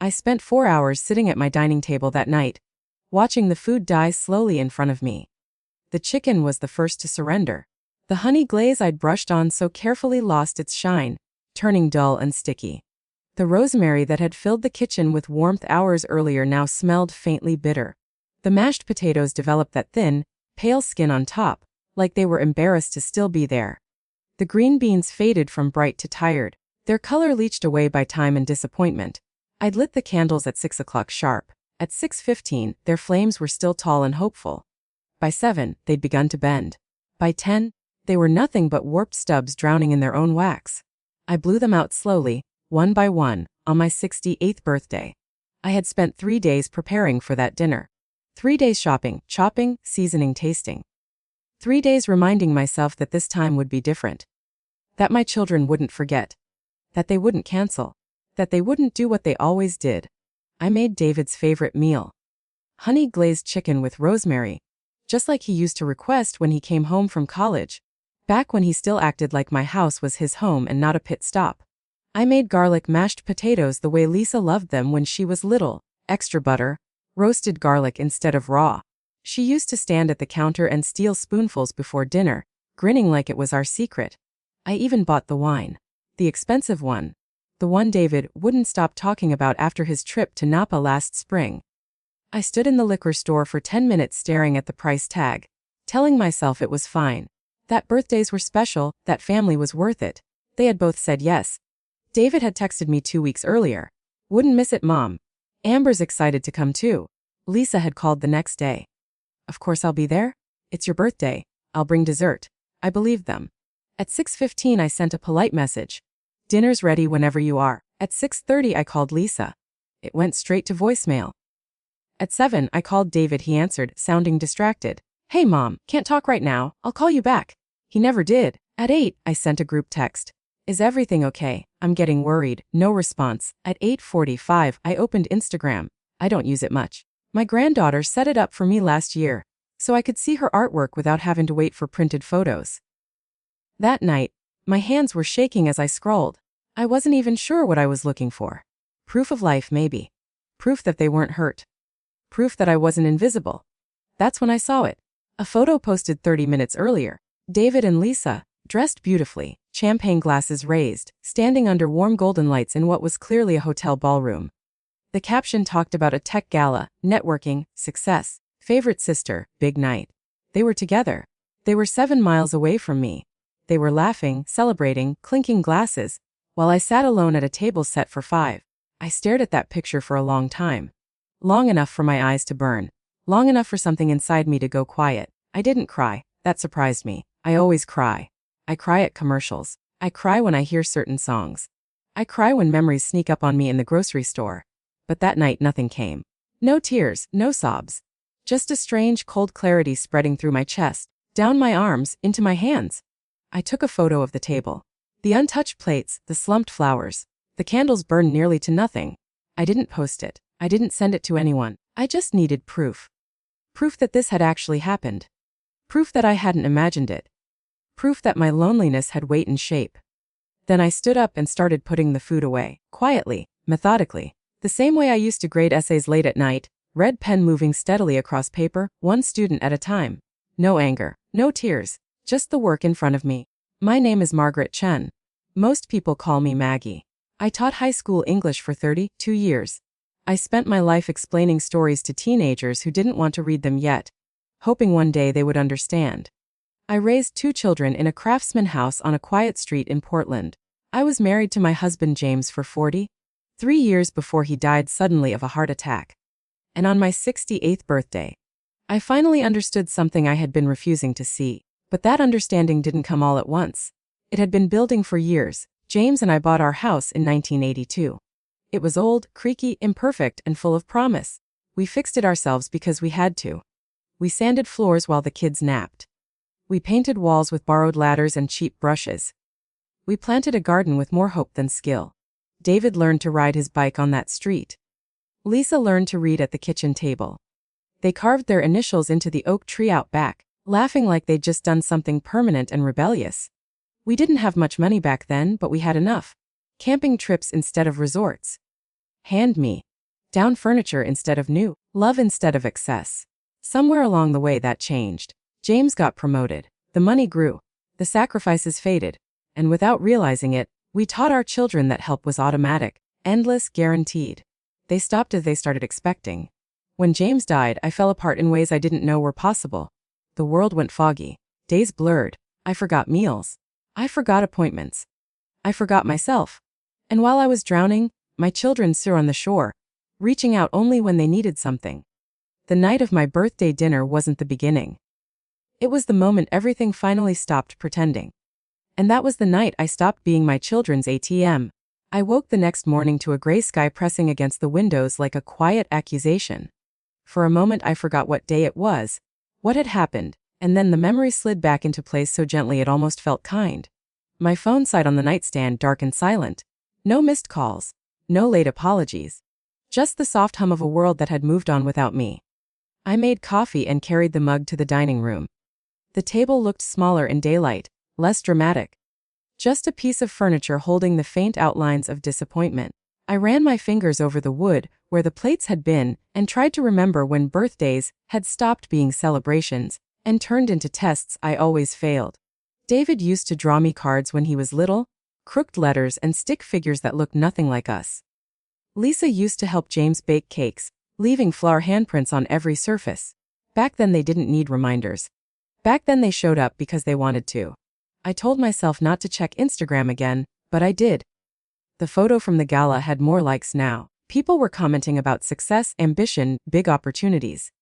I spent 4 hours sitting at my dining table that night, watching the food die slowly in front of me. The chicken was the first to surrender. The honey glaze I'd brushed on so carefully lost its shine, turning dull and sticky. The rosemary that had filled the kitchen with warmth hours earlier now smelled faintly bitter. The mashed potatoes developed that thin, pale skin on top, like they were embarrassed to still be there. The green beans faded from bright to tired, their color leached away by time and disappointment. I'd lit the candles at 6 o'clock sharp. At 6:15, their flames were still tall and hopeful. By 7, they'd begun to bend. By 10, they were nothing but warped stubs drowning in their own wax. I blew them out slowly, one by one, on my 68th birthday. I had spent 3 days preparing for that dinner. 3 days shopping, chopping, seasoning, tasting. 3 days reminding myself that this time would be different. That my children wouldn't forget. That they wouldn't cancel. That they wouldn't do what they always did. I made David's favorite meal. Honey glazed chicken with rosemary, just like he used to request when he came home from college, back when he still acted like my house was his home and not a pit stop. I made garlic mashed potatoes the way Lisa loved them when she was little, extra butter, roasted garlic instead of raw. She used to stand at the counter and steal spoonfuls before dinner, grinning like it was our secret. I even bought the wine. The expensive one. The one David wouldn't stop talking about after his trip to Napa last spring. I stood in the liquor store for 10 minutes staring at the price tag, telling myself it was fine. That birthdays were special, that family was worth it. They had both said yes. David had texted me 2 weeks earlier. Wouldn't miss it, Mom. Amber's excited to come too. Lisa had called the next day. Of course I'll be there. It's your birthday. I'll bring dessert. I believed them. At 6:15 I sent a polite message. Dinner's ready whenever you are. At 6:30 I called Lisa. It went straight to voicemail. At 7 I called David. He answered, sounding distracted. Hey Mom, can't talk right now, I'll call you back. He never did. At 8 I sent a group text. Is everything okay? I'm getting worried. No response. At 8:45 I opened Instagram. I don't use it much. My granddaughter set it up for me last year, so I could see her artwork without having to wait for printed photos. That night, my hands were shaking as I scrolled. I wasn't even sure what I was looking for. Proof of life, maybe. Proof that they weren't hurt. Proof that I wasn't invisible. That's when I saw it. A photo posted 30 minutes earlier. David and Lisa, dressed beautifully, champagne glasses raised, standing under warm golden lights in what was clearly a hotel ballroom. The caption talked about a tech gala, networking, success, favorite sister, big night. They were together. They were 7 miles away from me. They were laughing, celebrating, clinking glasses, while I sat alone at a table set for 5. I stared at that picture for a long time. Long enough for my eyes to burn. Long enough for something inside me to go quiet. I didn't cry. That surprised me. I always cry. I cry at commercials. I cry when I hear certain songs. I cry when memories sneak up on me in the grocery store. But that night nothing came. No tears, no sobs. Just a strange cold clarity spreading through my chest, down my arms, into my hands. I took a photo of the table. The untouched plates, the slumped flowers. The candles burned nearly to nothing. I didn't post it. I didn't send it to anyone. I just needed proof. Proof that this had actually happened. Proof that I hadn't imagined it. Proof that my loneliness had weight and shape. Then I stood up and started putting the food away, quietly, methodically. The same way I used to grade essays late at night, red pen moving steadily across paper, one student at a time. No anger, no tears, just the work in front of me. My name is Margaret Chen. Most people call me Maggie. I taught high school English for 32 years. I spent my life explaining stories to teenagers who didn't want to read them yet, hoping one day they would understand. I raised 2 children in a craftsman house on a quiet street in Portland. I was married to my husband James for 43 years before he died suddenly of a heart attack. And on my 68th birthday, I finally understood something I had been refusing to see. But that understanding didn't come all at once. It had been building for years. James and I bought our house in 1982. It was old, creaky, imperfect, and full of promise. We fixed it ourselves because we had to. We sanded floors while the kids napped. We painted walls with borrowed ladders and cheap brushes. We planted a garden with more hope than skill. David learned to ride his bike on that street. Lisa learned to read at the kitchen table. They carved their initials into the oak tree out back, laughing like they'd just done something permanent and rebellious. We didn't have much money back then, but we had enough. Camping trips instead of resorts. Hand me Down furniture instead of new, love instead of excess. Somewhere along the way that changed. James got promoted. The money grew. The sacrifices faded. And without realizing it, we taught our children that help was automatic, endless, guaranteed. They stopped as they started expecting. When James died, I fell apart in ways I didn't know were possible. The world went foggy. Days blurred. I forgot meals. I forgot appointments. I forgot myself. And while I was drowning, my children stood on the shore, reaching out only when they needed something. The night of my birthday dinner wasn't the beginning. It was the moment everything finally stopped pretending. And that was the night I stopped being my children's ATM. I woke the next morning to a gray sky pressing against the windows like a quiet accusation. For a moment I forgot what day it was, what had happened, and then the memory slid back into place so gently it almost felt kind. My phone sat on the nightstand, dark and silent. No missed calls. No late apologies. Just the soft hum of a world that had moved on without me. I made coffee and carried the mug to the dining room. The table looked smaller in daylight, less dramatic. Just a piece of furniture holding the faint outlines of disappointment. I ran my fingers over the wood, where the plates had been, and tried to remember when birthdays had stopped being celebrations and turned into tests I always failed. David used to draw me cards when he was little, crooked letters and stick figures that looked nothing like us. Lisa used to help James bake cakes, leaving flour handprints on every surface. Back then they didn't need reminders. Back then they showed up because they wanted to. I told myself not to check Instagram again, but I did. The photo from the gala had more likes now. People were commenting about success, ambition, big opportunities.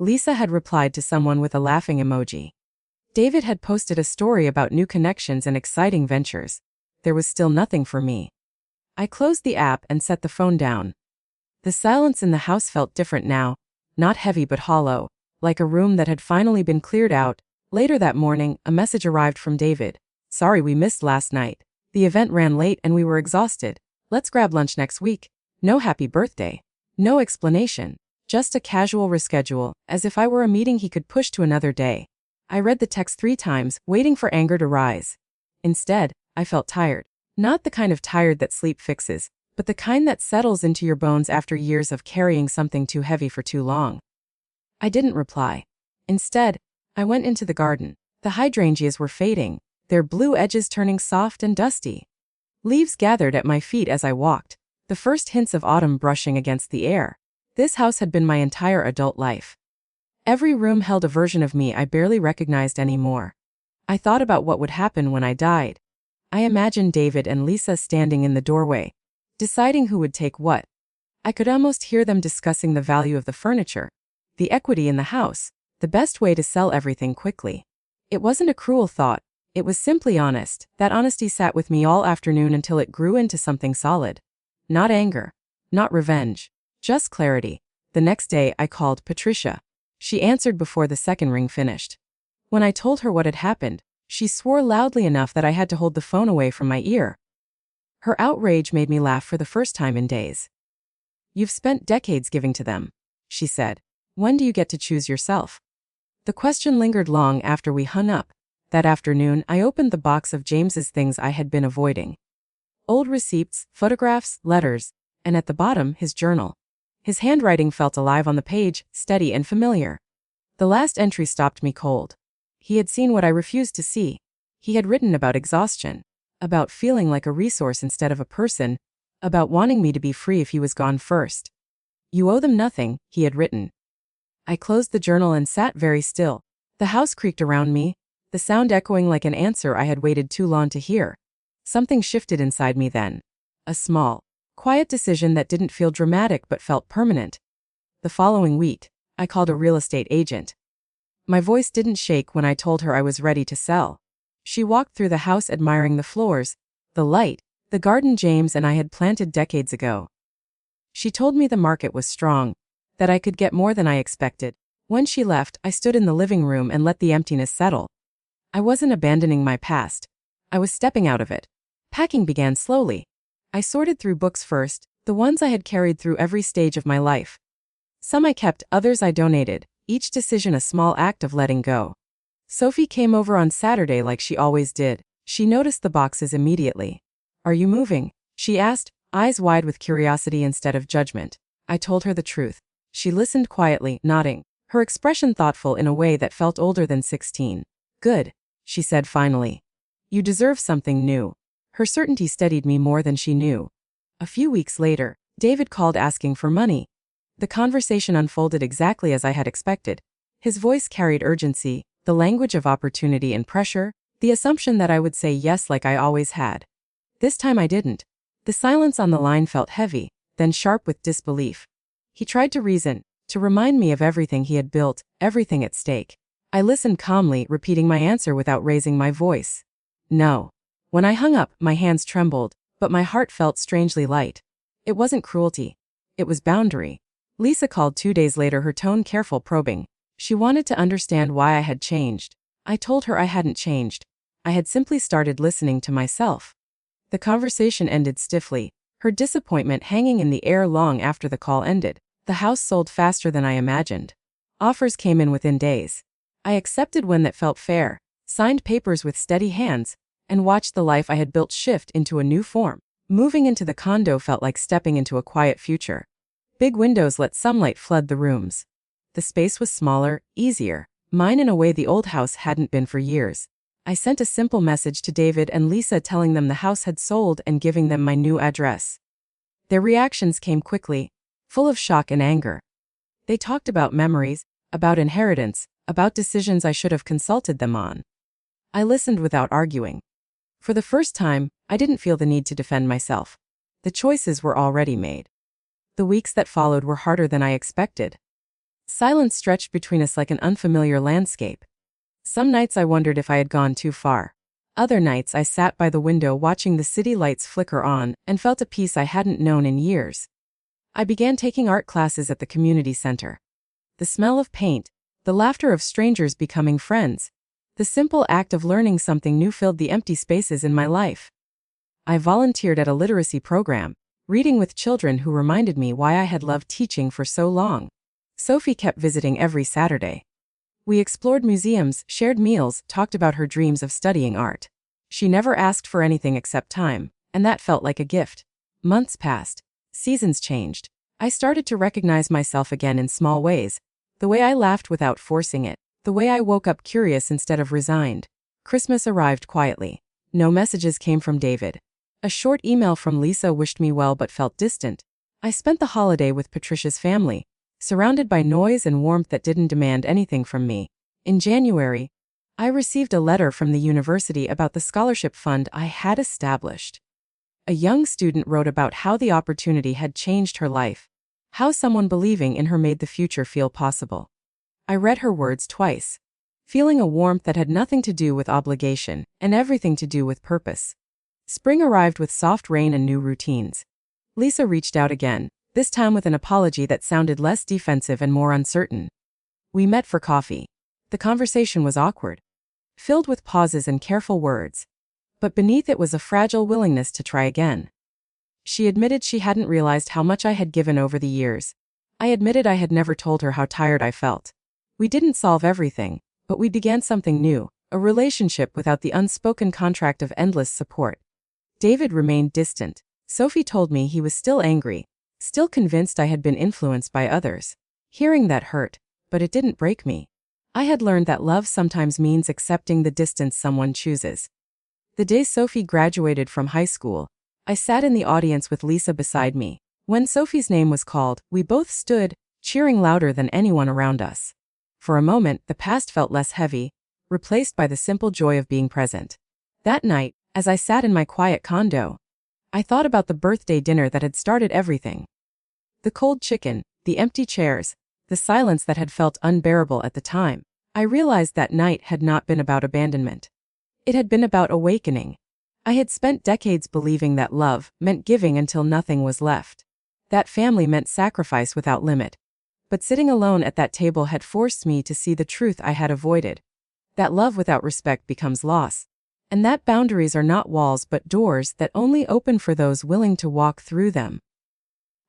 Lisa had replied to someone with a laughing emoji. David had posted a story about new connections and exciting ventures. There was still nothing for me. I closed the app and set the phone down. The silence in the house felt different now, not heavy but hollow, like a room that had finally been cleared out. Later that morning, a message arrived from David. Sorry we missed last night. The event ran late and we were exhausted. Let's grab lunch next week. No happy birthday. No explanation. Just a casual reschedule, as if I were a meeting he could push to another day. I read the text 3 times, waiting for anger to rise. Instead, I felt tired. Not the kind of tired that sleep fixes, but the kind that settles into your bones after years of carrying something too heavy for too long. I didn't reply. Instead, I went into the garden. The hydrangeas were fading, their blue edges turning soft and dusty. Leaves gathered at my feet as I walked, the first hints of autumn brushing against the air. This house had been my entire adult life. Every room held a version of me I barely recognized anymore. I thought about what would happen when I died. I imagined David and Lisa standing in the doorway, deciding who would take what. I could almost hear them discussing the value of the furniture, the equity in the house, the best way to sell everything quickly. It wasn't a cruel thought, it was simply honest. That honesty sat with me all afternoon until it grew into something solid. Not anger, not revenge, just clarity. The next day I called Patricia. She answered before the second ring finished. When I told her what had happened, she swore loudly enough that I had to hold the phone away from my ear. Her outrage made me laugh for the first time in days. You've spent decades giving to them, she said. When do you get to choose yourself? The question lingered long after we hung up. That afternoon, I opened the box of James's things I had been avoiding. Old receipts, photographs, letters, and at the bottom, his journal. His handwriting felt alive on the page, steady and familiar. The last entry stopped me cold. He had seen what I refused to see. He had written about exhaustion, about feeling like a resource instead of a person, about wanting me to be free if he was gone first. You owe them nothing, he had written. I closed the journal and sat very still. The house creaked around me, the sound echoing like an answer I had waited too long to hear. Something shifted inside me then. A small, quiet decision that didn't feel dramatic but felt permanent. The following week, I called a real estate agent. My voice didn't shake when I told her I was ready to sell. She walked through the house admiring the floors, the light, the garden James and I had planted decades ago. She told me the market was strong, that I could get more than I expected. When she left, I stood in the living room and let the emptiness settle. I wasn't abandoning my past. I was stepping out of it. Packing began slowly. I sorted through books first, the ones I had carried through every stage of my life. Some I kept, others I donated, each decision a small act of letting go. Sophie came over on Saturday like she always did. She noticed the boxes immediately. Are you moving? She asked, eyes wide with curiosity instead of judgment. I told her the truth. She listened quietly, nodding, her expression thoughtful in a way that felt older than 16. Good, she said finally. You deserve something new. Her certainty steadied me more than she knew. A few weeks later, David called asking for money. The conversation unfolded exactly as I had expected. His voice carried urgency, the language of opportunity and pressure, the assumption that I would say yes like I always had. This time I didn't. The silence on the line felt heavy, then sharp with disbelief. He tried to reason, to remind me of everything he had built, everything at stake. I listened calmly, repeating my answer without raising my voice. No. When I hung up, my hands trembled, but my heart felt strangely light. It wasn't cruelty. It was boundary. Lisa called 2 days later, her tone careful, probing. She wanted to understand why I had changed. I told her I hadn't changed. I had simply started listening to myself. The conversation ended stiffly, her disappointment hanging in the air long after the call ended. The house sold faster than I imagined. Offers came in within days. I accepted one that felt fair, signed papers with steady hands, and watched the life I had built shift into a new form. Moving into the condo felt like stepping into a quiet future. Big windows let sunlight flood the rooms. The space was smaller, easier, mine in a way the old house hadn't been for years. I sent a simple message to David and Lisa telling them the house had sold and giving them my new address. Their reactions came quickly, full of shock and anger. They talked about memories, about inheritance, about decisions I should have consulted them on. I listened without arguing. For the first time, I didn't feel the need to defend myself. The choices were already made. The weeks that followed were harder than I expected. Silence stretched between us like an unfamiliar landscape. Some nights I wondered if I had gone too far. Other nights I sat by the window watching the city lights flicker on and felt a peace I hadn't known in years. I began taking art classes at the community center. The smell of paint, the laughter of strangers becoming friends, the simple act of learning something new filled the empty spaces in my life. I volunteered at a literacy program, reading with children who reminded me why I had loved teaching for so long. Sophie kept visiting every Saturday. We explored museums, shared meals, talked about her dreams of studying art. She never asked for anything except time, and that felt like a gift. Months passed. Seasons changed. I started to recognize myself again in small ways. The way I laughed without forcing it. The way I woke up curious instead of resigned. Christmas arrived quietly. No messages came from David. A short email from Lisa wished me well but felt distant. I spent the holiday with Patricia's family, surrounded by noise and warmth that didn't demand anything from me. In January, I received a letter from the university about the scholarship fund I had established. A young student wrote about how the opportunity had changed her life, how someone believing in her made the future feel possible. I read her words twice, feeling a warmth that had nothing to do with obligation and everything to do with purpose. Spring arrived with soft rain and new routines. Lisa reached out again, this time with an apology that sounded less defensive and more uncertain. We met for coffee. The conversation was awkward, filled with pauses and careful words, but beneath it was a fragile willingness to try again. She admitted she hadn't realized how much I had given over the years. I admitted I had never told her how tired I felt. We didn't solve everything, but we began something new, a relationship without the unspoken contract of endless support. David remained distant. Sophie told me he was still angry, still convinced I had been influenced by others. Hearing that hurt, but it didn't break me. I had learned that love sometimes means accepting the distance someone chooses. The day Sophie graduated from high school, I sat in the audience with Lisa beside me. When Sophie's name was called, we both stood, cheering louder than anyone around us. For a moment, the past felt less heavy, replaced by the simple joy of being present. That night, as I sat in my quiet condo, I thought about the birthday dinner that had started everything. The cold chicken, the empty chairs, the silence that had felt unbearable at the time. I realized that night had not been about abandonment. It had been about awakening. I had spent decades believing that love meant giving until nothing was left. That family meant sacrifice without limit. But sitting alone at that table had forced me to see the truth I had avoided. That love without respect becomes loss. And that boundaries are not walls but doors that only open for those willing to walk through them.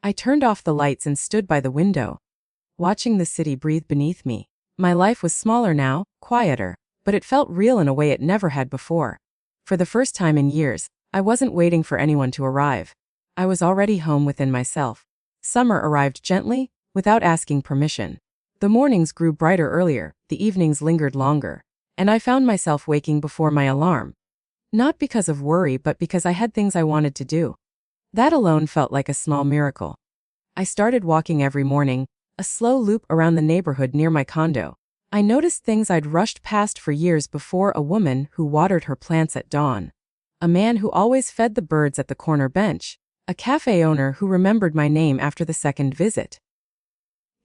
I turned off the lights and stood by the window, watching the city breathe beneath me. My life was smaller now, quieter, but it felt real in a way it never had before. For the first time in years, I wasn't waiting for anyone to arrive. I was already home within myself. Summer arrived gently, without asking permission. The mornings grew brighter earlier, the evenings lingered longer, and I found myself waking before my alarm. Not because of worry, but because I had things I wanted to do. That alone felt like a small miracle. I started walking every morning, a slow loop around the neighborhood near my condo. I noticed things I'd rushed past for years before: a woman who watered her plants at dawn, a man who always fed the birds at the corner bench, a cafe owner who remembered my name after the second visit.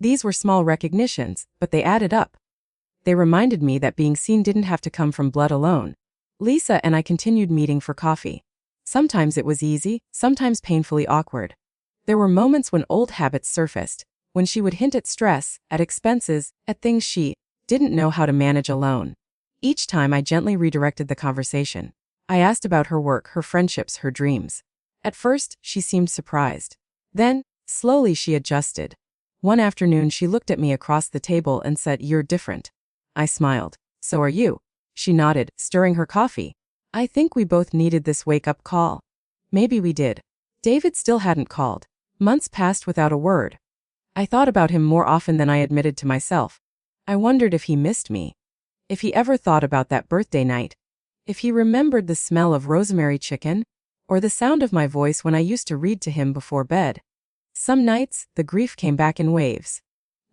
These were small recognitions, but they added up. They reminded me that being seen didn't have to come from blood alone. Lisa and I continued meeting for coffee. Sometimes it was easy, sometimes painfully awkward. There were moments when old habits surfaced, when she would hint at stress, at expenses, at things she didn't know how to manage alone. Each time I gently redirected the conversation. I asked about her work, her friendships, her dreams. At first, she seemed surprised. Then, slowly she adjusted. One afternoon she looked at me across the table and said, "You're different." I smiled. "So are you." She nodded, stirring her coffee. I think we both needed this wake-up call. Maybe we did. David still hadn't called. Months passed without a word. I thought about him more often than I admitted to myself. I wondered if he missed me. If he ever thought about that birthday night. If he remembered the smell of rosemary chicken, or the sound of my voice when I used to read to him before bed. Some nights, the grief came back in waves.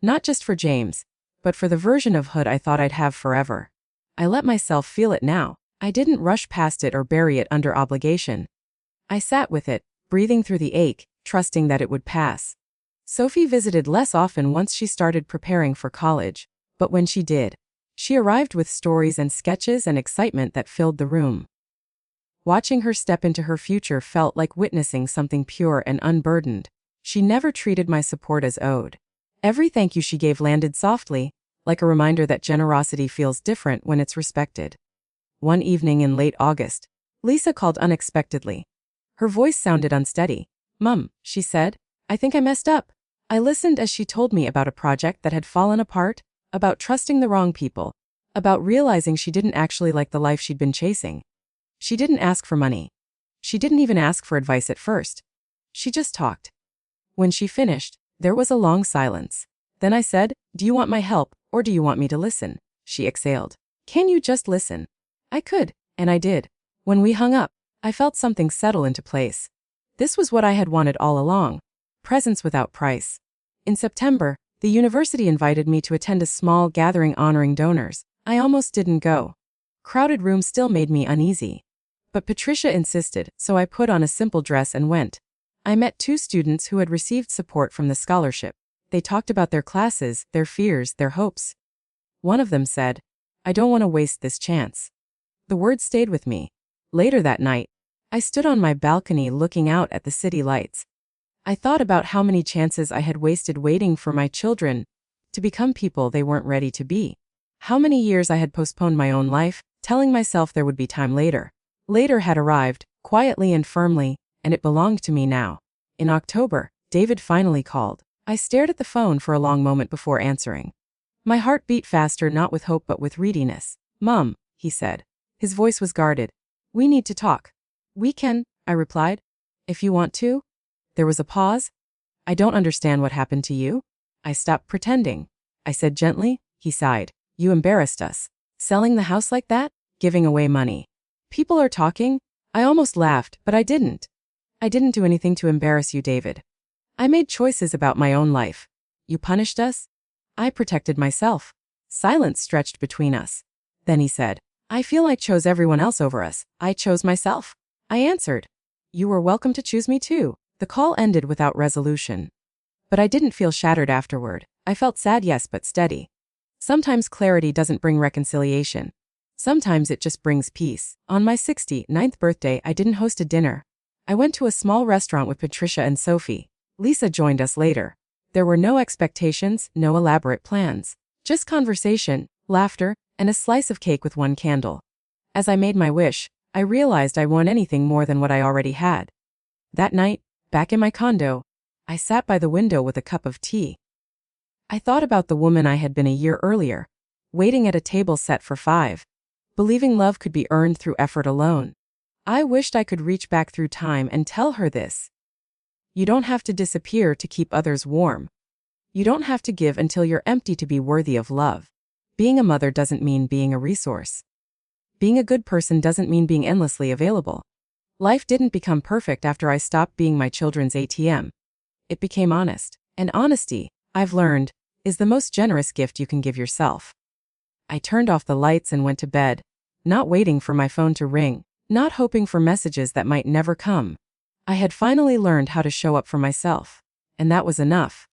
Not just for James, but for the version of Hood I thought I'd have forever. I let myself feel it now. I didn't rush past it or bury it under obligation. I sat with it, breathing through the ache, trusting that it would pass. Sophie visited less often once she started preparing for college, but when she did, she arrived with stories and sketches and excitement that filled the room. Watching her step into her future felt like witnessing something pure and unburdened. She never treated my support as owed. Every thank you she gave landed softly, like a reminder that generosity feels different when it's respected. One evening in late August, Lisa called unexpectedly. Her voice sounded unsteady. "Mum," she said, "I think I messed up." I listened as she told me about a project that had fallen apart, about trusting the wrong people, about realizing she didn't actually like the life she'd been chasing. She didn't ask for money. She didn't even ask for advice at first. She just talked. When she finished, there was a long silence. Then I said, "Do you want my help, or do you want me to listen?" She exhaled. "Can you just listen?" I could, and I did. When we hung up, I felt something settle into place. This was what I had wanted all along. Presence without price. In September, the university invited me to attend a small gathering honoring donors. I almost didn't go. Crowded rooms still made me uneasy. But Patricia insisted, so I put on a simple dress and went. I met 2 students who had received support from the scholarship. They talked about their classes, their fears, their hopes. One of them said, "I don't want to waste this chance." The words stayed with me. Later that night, I stood on my balcony looking out at the city lights. I thought about how many chances I had wasted waiting for my children to become people they weren't ready to be. How many years I had postponed my own life, telling myself there would be time later. Later had arrived, quietly and firmly, and it belonged to me now. In October, David finally called. I stared at the phone for a long moment before answering. My heart beat faster, not with hope but with readiness. "Mom," he said. His voice was guarded. "We need to talk." "We can," I replied. "If you want to." There was a pause. "I don't understand what happened to you." I stopped pretending. I said gently. He sighed. "You embarrassed us. Selling the house like that? Giving away money. People are talking." I almost laughed, but I didn't. "I didn't do anything to embarrass you, David. I made choices about my own life. You punished us. I protected myself." Silence stretched between us. Then he said, "I feel I chose everyone else over us. I chose myself." I answered, "You were welcome to choose me too." The call ended without resolution. But I didn't feel shattered afterward. I felt sad, yes, but steady. Sometimes clarity doesn't bring reconciliation. Sometimes it just brings peace. On my 69th birthday, I didn't host a dinner. I went to a small restaurant with Patricia and Sophie. Lisa joined us later. There were no expectations, no elaborate plans. Just conversation, laughter, and a slice of cake with one candle. As I made my wish, I realized I want anything more than what I already had. That night, back in my condo, I sat by the window with a cup of tea. I thought about the woman I had been a year earlier, waiting at a table set for 5, believing love could be earned through effort alone. I wished I could reach back through time and tell her this. You don't have to disappear to keep others warm. You don't have to give until you're empty to be worthy of love. Being a mother doesn't mean being a resource. Being a good person doesn't mean being endlessly available. Life didn't become perfect after I stopped being my children's ATM. It became honest. And honesty, I've learned, is the most generous gift you can give yourself. I turned off the lights and went to bed, not waiting for my phone to ring, not hoping for messages that might never come. I had finally learned how to show up for myself. And that was enough.